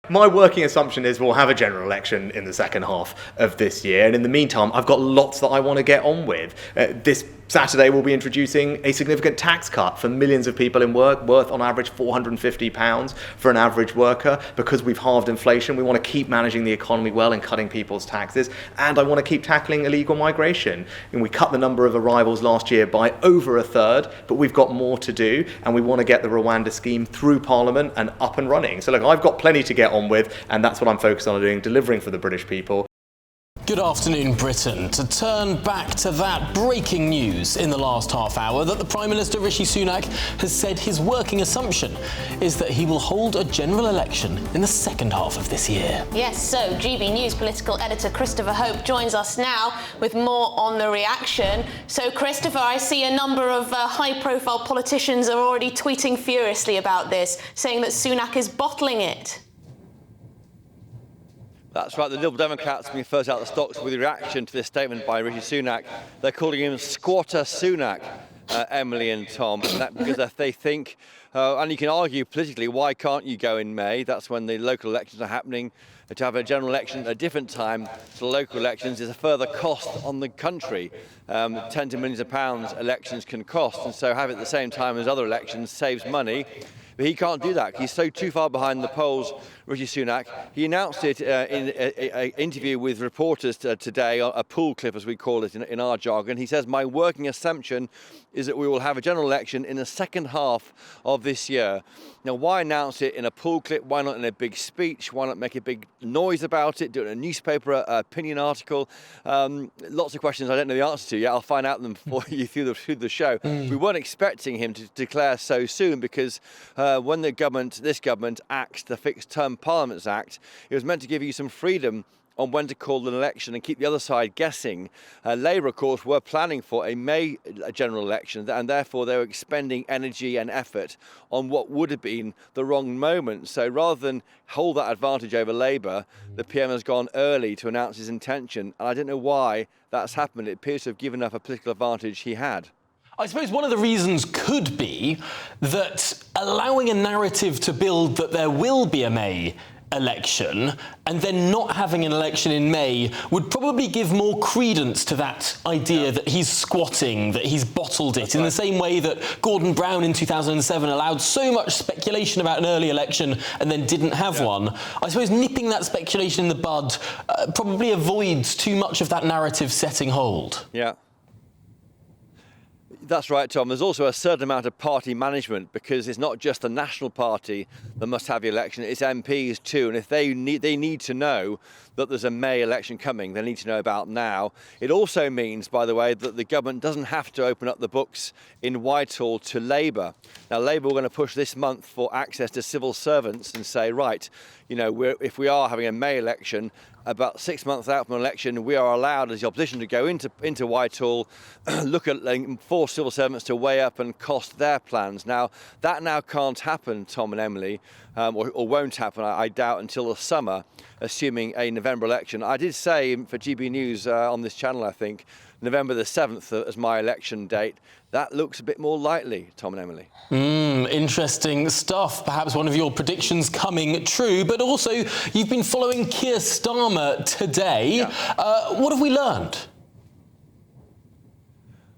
My working assumption is we'll have a general election in the second half of this year, and in the meantime, I've got lots that I want to get on with. This Saturday, we'll be introducing a significant tax cut for millions of people in work, worth on average £450 for an average worker. Because we've halved inflation, we want to keep managing the economy well and cutting people's taxes, and I want to keep tackling illegal migration. And we cut the number of arrivals last year by over a third, but we've got more to do, and we want to get the Rwanda scheme through Parliament and up and running. So look, I've got plenty to get on with, and that's what I'm focused on doing, delivering for the British people. Good afternoon, Britain. To turn back to that breaking news in the last half hour that the Prime Minister Rishi Sunak has said his working assumption is that he will hold a general election in the second half of this year. Yes, so GB News political editor Christopher Hope joins us now with more on the reaction. So Christopher, I see a number of high-profile politicians are already tweeting furiously about this, saying that Sunak is bottling it. That's right, the Liberal Democrats being first out of the stocks with a reaction to this statement by Rishi Sunak. They're calling him Squatter Sunak, Emily and Tom, and that because they think, and you can argue politically, why can't you go in May? That's when the local elections are happening. To have a general election at a different time to the local elections is a further cost on the country. Tens of millions of pounds elections can cost, and so have it at the same time as other elections saves money. But he can't do that. He's so too far behind the polls, Rishi Sunak. He announced it in an interview with reporters today, a pool clip as we call it in our jargon. He says, my working assumption is that we will have a general election in the second half of this year. Now, why announce it in a pool clip? Why not in a big speech? Why not make a big noise about it, do it in a newspaper opinion article? Lots of questions I don't know the answer to yet. I'll find out them for you through the show. We weren't expecting him to declare so soon because when this government axed the Fixed Term Parliaments Act, it was meant to give you some freedom on when to call an election and keep the other side guessing. Labour, of course, were planning for a May general election, and therefore they were expending energy and effort on what would have been the wrong moment. So rather than hold that advantage over Labour, the PM has gone early to announce his intention. And I don't know why that's happened. It appears to have given up a political advantage he had. I suppose one of the reasons could be that allowing a narrative to build that there will be a May election and then not having an election in May would probably give more credence to that idea that he's squatting, that he's bottled it, in the same way that Gordon Brown in 2007 allowed so much speculation about an early election and then didn't have one. I suppose nipping that speculation in the bud probably avoids too much of that narrative setting hold. Yeah. That's right, Tom. There's also a certain amount of party management because it's not just the National Party that must have the election, it's MPs too. And if they need to know that there's a May election coming, they need to know about now. It also means, by the way, that the government doesn't have to open up the books in Whitehall to Labour. Now, Labour are going to push this month for access to civil servants and say, right, you know, if we are having a May election, about 6 months out from an election, we are allowed as the opposition to go into Whitehall, look at force civil servants to weigh up and cost their plans. Now, that now can't happen, Tom and Emily, or won't happen, I doubt, until the summer, assuming a November election. I did say for GB News on this channel, I think, November the 7th as my election date. That looks a bit more likely, Tom and Emily. Interesting stuff. Perhaps one of your predictions coming true, but also you've been following Keir Starmer today. Yeah. What have we learned?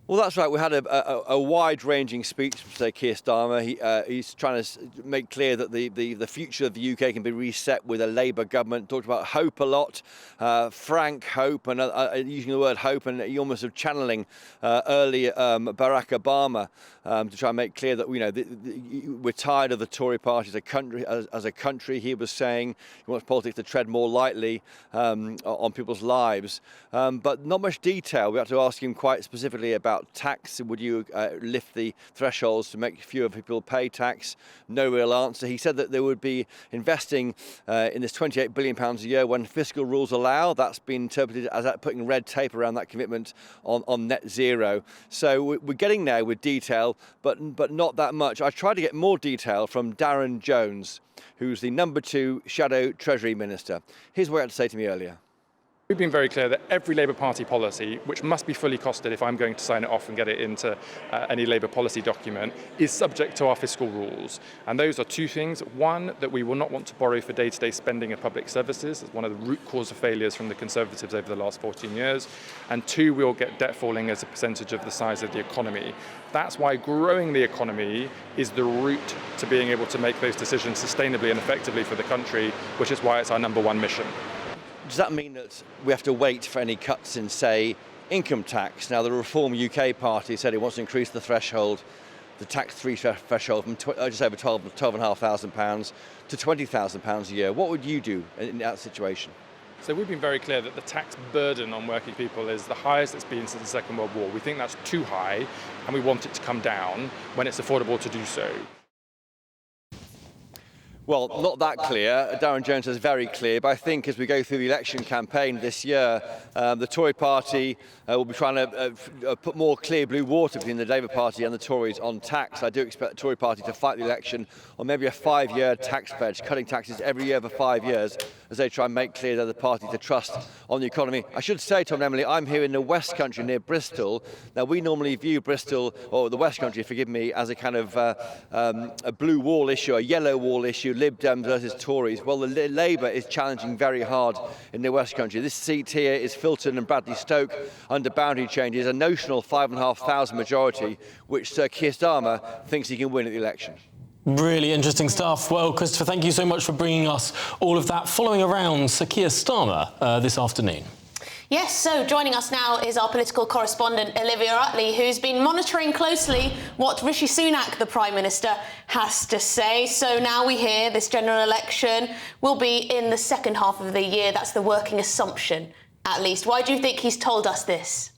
Well, that's right. We had a wide-ranging speech from, say, Keir Starmer. He's trying to make clear that the future of the UK can be reset with a Labour government. Talked about hope a lot, frank hope, and using the word hope, and he almost of channeling early Barack Obama to try and make clear that we're tired of the Tory party as a country. He was saying he wants politics to tread more lightly on people's lives, but not much detail. We had to ask him quite specifically about tax. Would you lift the thresholds to make fewer people pay tax? No real answer. He said that they would be investing in this £28 billion a year when fiscal rules allow. That's been interpreted as putting red tape around that commitment on net zero. So we're getting there with detail, but not that much. I tried to get more detail from Darren Jones, who's the number 2 Shadow Treasury Minister. Here's what he had to say to me earlier. We've been very clear that every Labour Party policy, which must be fully costed if I'm going to sign it off and get it into any Labour policy document, is subject to our fiscal rules. And those are two things. One, that we will not want to borrow for day-to-day spending of public services. It's one of the root cause of failures from the Conservatives over the last 14 years. And two, we'll get debt falling as a percentage of the size of the economy. That's why growing the economy is the route to being able to make those decisions sustainably and effectively for the country, which is why it's our number one mission. Does that mean that we have to wait for any cuts in, say, income tax? Now, the Reform UK party said it wants to increase the threshold, the tax-free threshold from just over £12,500 to £20,000 a year. What would you do in that situation? So we've been very clear that the tax burden on working people is the highest it's been since the Second World War. We think that's too high, and we want it to come down when it's affordable to do so. Well, not that clear. Darren Jones is very clear, but I think as we go through the election campaign this year, the Tory party will be trying to put more clear blue water between the Labour Party and the Tories on tax. I do expect the Tory party to fight the election on maybe a 5-year tax pledge, cutting taxes every year for 5 years as they try and make clear they're the party to trust on the economy. I should say, Tom and Emily, I'm here in the West Country near Bristol. Now, we normally view Bristol, or the West Country, forgive me, as a kind of a blue wall issue, a yellow wall issue, Lib Dems versus Tories. Well, the Labour is challenging very hard in the West Country. This seat here is Filton and Bradley Stoke under boundary changes, a notional 5,500 majority, which Sir Keir Starmer thinks he can win at the election. Really interesting stuff. Well, Christopher, thank you so much for bringing us all of that, following around Sir Keir Starmer this afternoon. Yes, so joining us now is our political correspondent, Olivia Utley, who's been monitoring closely what Rishi Sunak, the Prime Minister, has to say. So now we hear this general election will be in the second half of the year. That's the working assumption, at least. Why do you think he's told us this?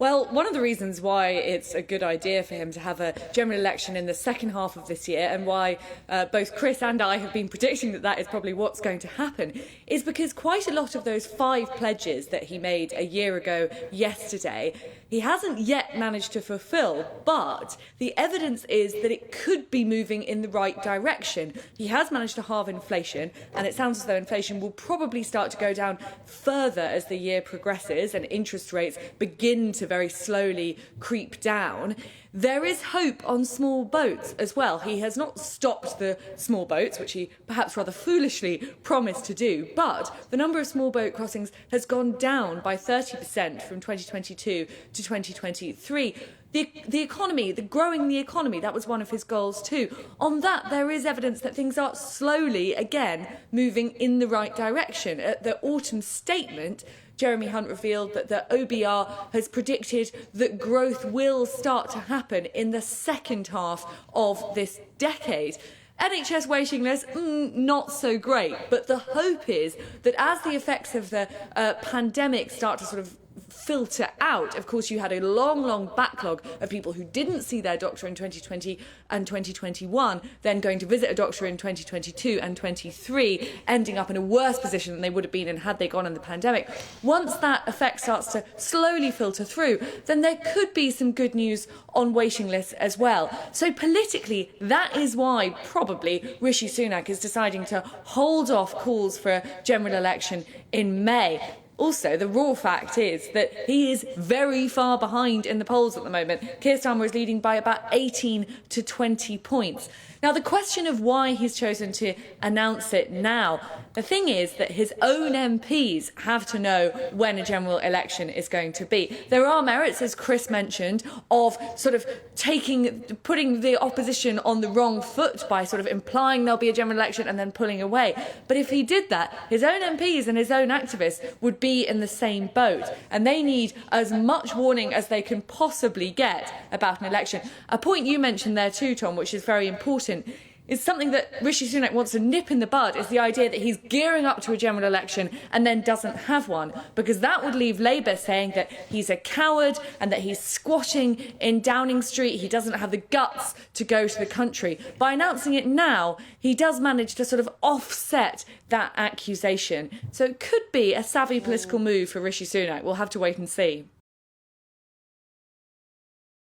Well, one of the reasons why it's a good idea for him to have a general election in the second half of this year, and why both Chris and I have been predicting that that is probably what's going to happen, is because quite a lot of those 5 pledges that he made a year ago yesterday, he hasn't yet managed to fulfil, but the evidence is that it could be moving in the right direction. He has managed to halve inflation, and it sounds as though inflation will probably start to go down further as the year progresses and interest rates begin to very slowly creep down. There is hope on small boats as well. He has not stopped the small boats, which he perhaps rather foolishly promised to do, but the number of small boat crossings has gone down by 30% from 2022 to 2023. The economy, growing the economy, that was one of his goals too. On that, there is evidence that things are slowly, again, moving in the right direction. At the autumn statement, Jeremy Hunt revealed that the OBR has predicted that growth will start to happen in the second half of this decade. NHS waiting lists, not so great, but the hope is that as the effects of the pandemic start to sort of filter out. Of course, you had a long backlog of people who didn't see their doctor in 2020 and 2021, then going to visit a doctor in 2022 and 23, ending up in a worse position than they would have been in had they gone in the pandemic. Once that effect starts to slowly filter through, then there could be some good news on waiting lists as well. So politically, that is why probably Rishi Sunak is deciding to hold off calls for a general election in May. Also, the raw fact is that he is very far behind in the polls at the moment. Keir Starmer is leading by about 18 to 20 points. Now, the question of why he's chosen to announce it now, the thing is that his own MPs have to know when a general election is going to be. There are merits, as Chris mentioned, of sort of putting the opposition on the wrong foot by sort of implying there'll be a general election and then pulling away. But if he did that, his own MPs and his own activists would be in the same boat, and they need as much warning as they can possibly get about an election. A point you mentioned there too, Tom, which is very important, is something that Rishi Sunak wants to nip in the bud, is the idea that he's gearing up to a general election and then doesn't have one, because that would leave Labour saying that he's a coward and that he's squatting in Downing Street, he doesn't have the guts to go to the country. By announcing it now, he does manage to sort of offset that accusation. So it could be a savvy political move for Rishi Sunak. We'll have to wait and see.